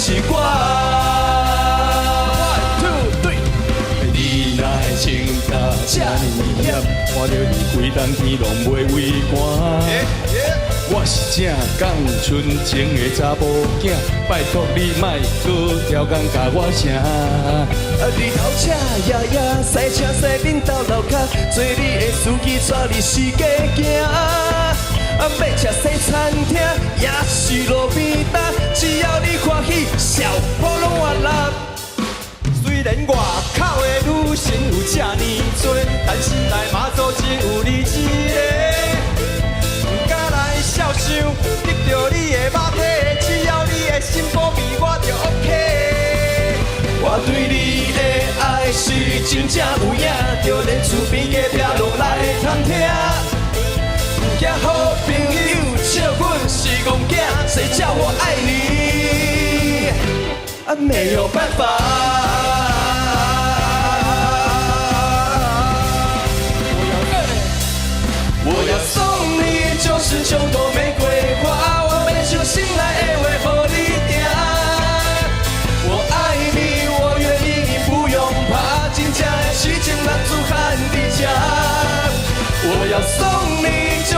是我。1、2、3，你若会情搭这呢险，看着你规冬天拢袂畏寒。我是正讲纯情的查甫囝，拜托你莫搁刁工甲我声。日头车夜夜赛车赛恁兜楼骹，做你的司机带你四界行。要吃西餐厅也是路边摊，只要你欢喜，小波拢活力。虽然外口的女性有这呢多，但是来马祖只有你一个。不敢来孝想，得到你的肉体，只要你的心保庇，我就 OK。我对你的爱是真正有影，就连厝边隔壁拢来通听。不惊好朋友笑阮是戆囝，谁叫我爱你？没有办法。我要送你99朵玫瑰花，我变成心内的话，予你听。我爱你，我愿意，你不用怕，真正的事情人子汉伫这。我要送你99